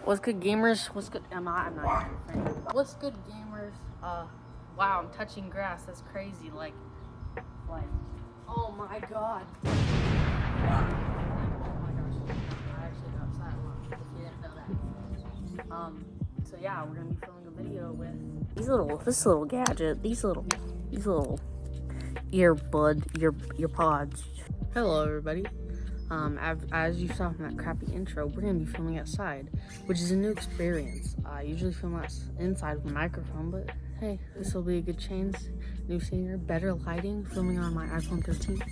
What's good, gamers? What's good? I'm not What's good, gamers? Wow, I'm touching grass. That's crazy. Like, oh my god. Oh my gosh. I actually got outside a lot, if you didn't know that. So yeah, we're gonna be filming a video with this little gadget, these little earpods. Hello, everybody. As you saw from that crappy intro, we're gonna be filming outside, which is a new experience. I usually film inside with a microphone, but hey, this will be a good change. New scenery, better lighting, filming on my iPhone 13.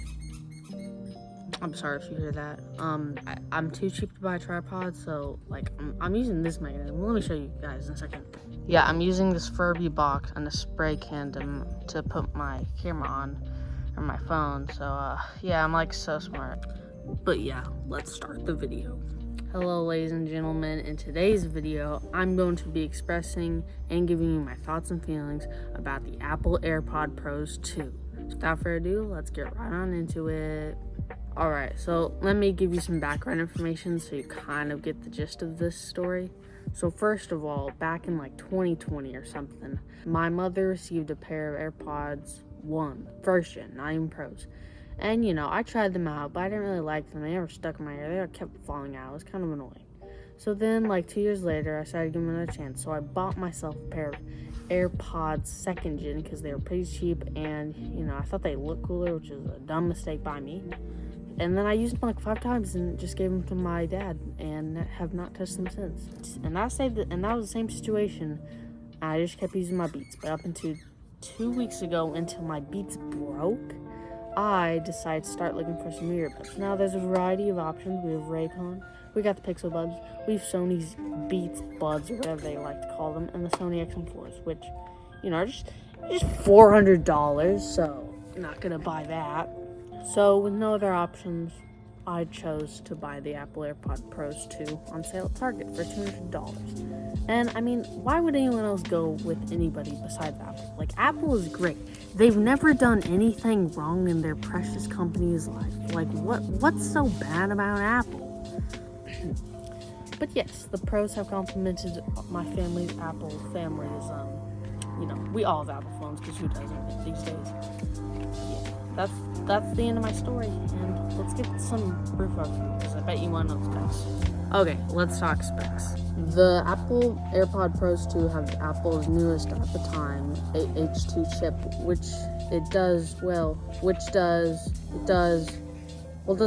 I'm sorry if you hear that. I'm too cheap to buy a tripod, so like I'm using this mechanism. Let me show you guys in a second. Yeah, I'm using this Furby box and a spray can to put my camera on, or my phone. So yeah, I'm like so smart. But yeah, let's start the video. Hello, ladies and gentlemen. In today's video, I'm going to be expressing and giving you my thoughts and feelings about the Apple AirPod Pros 2. So without further ado, let's get right on into it. Alright, so let me give you some background information so you kind of get the gist of this story. So first of all, back in like 2020 or something, my mother received a pair of AirPods 1, first gen, not even Pros. And, you know, I tried them out, but I didn't really like them. They never stuck in my ear. They kept falling out. It was kind of annoying. So then, like 2 years later, I decided to give them another chance. So I bought myself a pair of AirPods second gen because they were pretty cheap. And, you know, I thought they looked cooler, which is a dumb mistake by me. And then I used them like 5 times and just gave them to my dad and have not touched them since. And that was the same situation. I just kept using my Beats. But up until 2 weeks ago, until my Beats broke, I decided to start looking for some earbuds. Now there's a variety of options. We have Raycon, we got the Pixel Buds, we have Sony's Beats Buds, or whatever they like to call them, and the Sony XM4s, which, you know, are just $400, so not gonna buy that. So with no other options, I chose to buy the Apple AirPod Pros 2 on sale at Target for $200. And I mean, why would anyone else go with anybody besides Apple? Like, Apple is great. They've never done anything wrong in their precious company's life. Like, what's so bad about Apple? But yes, the Pros have complimented my family's Apple family's, you know, we all have Apple phones, because who doesn't these days? Yeah, that's the end of my story, and let's get some proof of it, because I bet you want to know specs. Okay, let's talk specs. The Apple AirPod Pros 2 have Apple's newest at the time, H2 chip, which does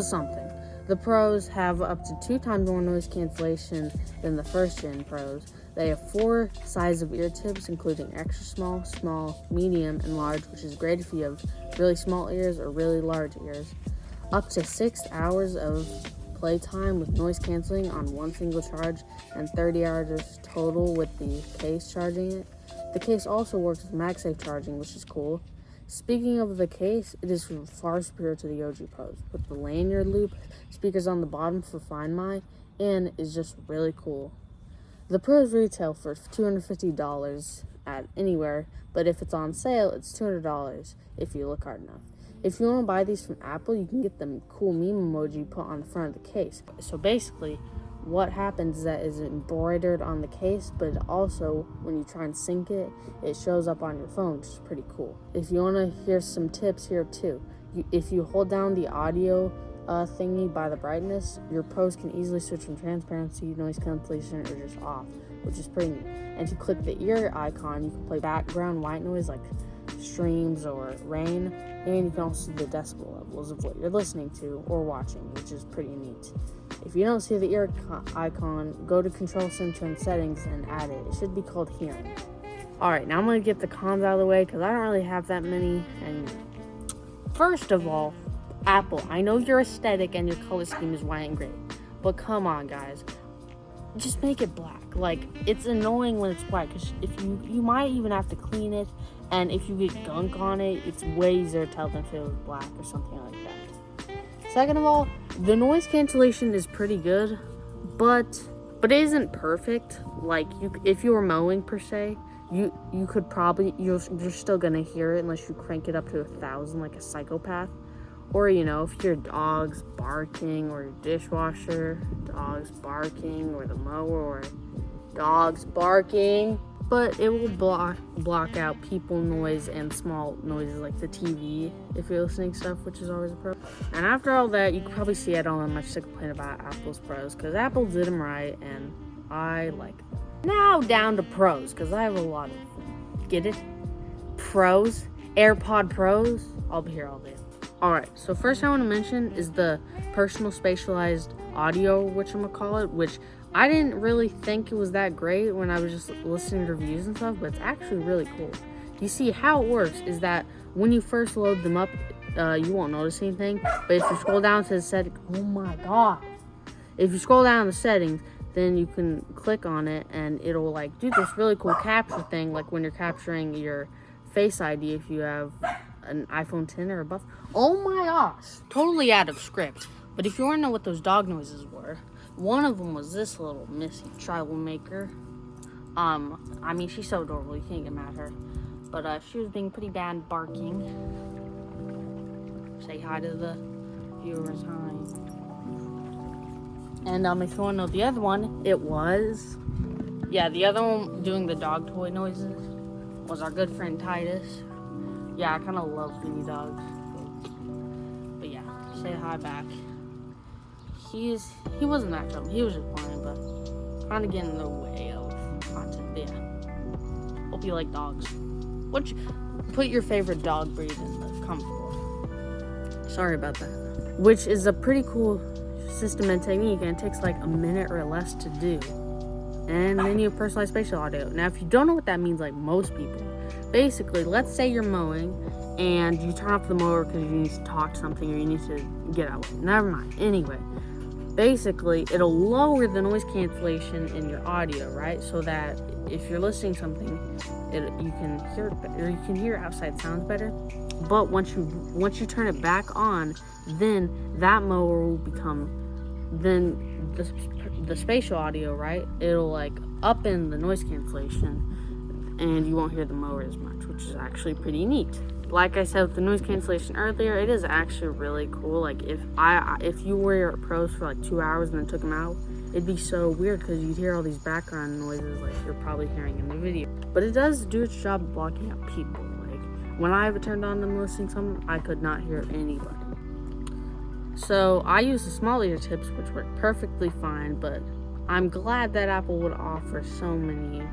something. The Pros have up to 2 times more noise cancellation than the first gen Pros. They have 4 sizes of ear tips, including extra small, small, medium, and large, which is great if you have really small ears or really large ears. Up to 6 hours of playtime with noise canceling on one single charge, and 30 hours total with the case charging it. The case also works with MagSafe charging, which is cool. Speaking of the case, it is far superior to the OG Pros, with the lanyard loop, speakers on the bottom for Find My, and is just really cool. The Pros retail for $250 at anywhere, but if it's on sale, it's $200 if you look hard enough. If you want to buy these from Apple, you can get the cool meme emoji put on the front of the case. So basically, what happens is that is embroidered on the case, but also, when you try and sync it, it shows up on your phone, which is pretty cool. If you want to hear some tips here too, if you hold down the audio thingy by the brightness, your Pros can easily switch from transparency, noise cancellation, or just off, which is pretty neat. And if you click the ear icon, you can play background white noise like streams or rain, and you can also see the decibel levels of what you're listening to or watching, which is pretty neat. If you don't see the ear icon, go to Control Center and Settings and add it. It should be called Hearing. Alright, now I'm going to get the cons out of the way, because I don't really have that many. And first of all, Apple, I know your aesthetic and your color scheme is white and gray, but come on, guys. Just make it black. Like, it's annoying when it's white, because if you might even have to clean it, and if you get gunk on it, it's way easier to tell than if it was black or something like that. Second of all, the noise cancellation is pretty good, but it isn't perfect. Like, if you were mowing per se, you could probably, you're still gonna hear it unless you crank it up to 1,000 like a psychopath. Or, you know, if your dog's barking, or your dishwasher dog's barking, or the mower, or dogs barking, but it will block out people noise and small noises like the TV if you're listening to stuff, which is always a pro. And after all that, you can probably see I don't have much to complain about Apple's pros, because Apple did them right and I like them. Now down to pros, because I have a lot of them. Get it? Pros? Airpod Pros? I'll be here all day. Alright, so first I want to mention is the personal spatialized audio, whatchamacallit, which I didn't really think it was that great when I was just listening to reviews and stuff, but it's actually really cool. You see, how it works is that when you first load them up, you won't notice anything, but if you scroll down to the settings, oh my god. If you scroll down to the settings, then you can click on it and it'll like do this really cool capture thing, like when you're capturing your Face ID if you have an iPhone 10 or above. Oh my gosh, totally out of script. But if you want to know what those dog noises were, one of them was this little Missy troublemaker. I mean, she's so adorable, you can't get mad at her. But she was being pretty bad barking. Say hi to the viewers, hi. And if you want to know the other one, it was, the other one doing the dog toy noises was our good friend Titus. Yeah, I kind of love mini dogs. But yeah, say hi back. He wasn't that trouble. He was just playing, but kind of getting in the way of content. But yeah, hope you like dogs. Put your favorite dog breed in the comment below. Sorry about that. Which is a pretty cool system and technique, and it takes like a minute or less to do. And then you have personalized spatial audio. Now, if you don't know what that means, like most people, basically, let's say you're mowing and you turn off the mower because you need to talk to something or you need to get out. Never mind. Anyway, basically, it'll lower the noise cancellation in your audio, right? So that if you're listening to something, you can hear it better, or you can hear outside sounds better. But once you turn it back on, then that mower will become the spatial audio, right? It'll like up in the noise cancellation, and you won't hear the mower as much, which is actually pretty neat. Like I said with the noise cancellation earlier, it is actually really cool. Like if you wore your pros for like 2 hours and then took them out, it'd be so weird because you'd hear all these background noises like you're probably hearing in the video. But it does do its job of blocking out people. Like when I have it turned on and listening to something, I could not hear anybody. So I use the small ear tips, which work perfectly fine, but I'm glad that Apple would offer so many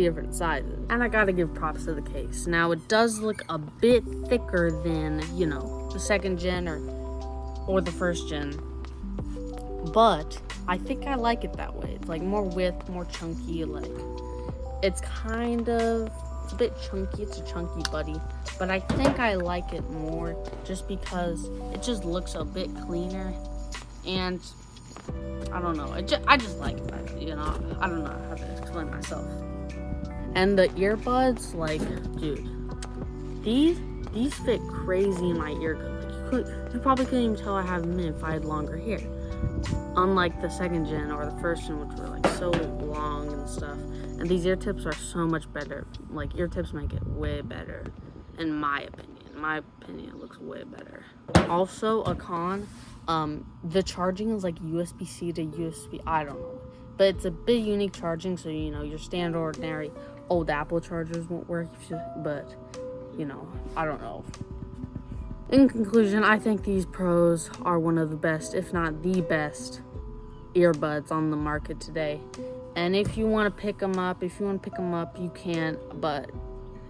different sizes. And I gotta give props to the case. Now it does look a bit thicker than, the second gen or the first gen, but I think I like it that way. It's like more width, more chunky, like it's a bit chunky. It's a chunky buddy, but I think I like it more just because it just looks a bit cleaner, and I don't know, I just like it better, I don't know how to explain myself. And the earbuds, like, dude, these fit crazy in my ear. Like, you probably couldn't even tell I have them in if I had longer hair, unlike the second gen or the first gen, which were like so long and stuff. And these ear tips are so much better. Like, ear tips make it way better, in my opinion. It looks way better. Also, a con, the charging is like USB-C to USB, I don't know. But it's a bit unique charging, so, your standard ordinary old Apple chargers won't work, but, I don't know. In conclusion, I think these pros are one of the best, if not the best, earbuds on the market today. And if you want to pick them up, you can.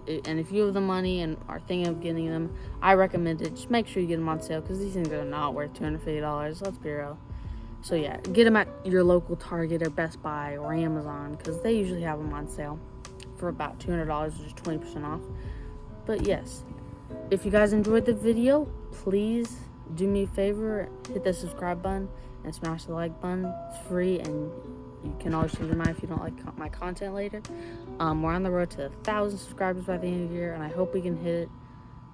And if you have the money and are thinking of getting them, I recommend it. Just make sure you get them on sale, because these things are not worth $250. Let's be real. So yeah, get them at your local Target or Best Buy or Amazon, because they usually have them on sale for about $200, which is 20% off. But yes, if you guys enjoyed the video, please do me a favor, hit the subscribe button and smash the like button. It's free, and you can always change your mind if you don't like my content later. We're on the road to 1,000 subscribers by the end of the year, and I hope we can hit it.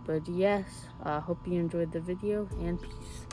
But yes, hope you enjoyed the video, and peace.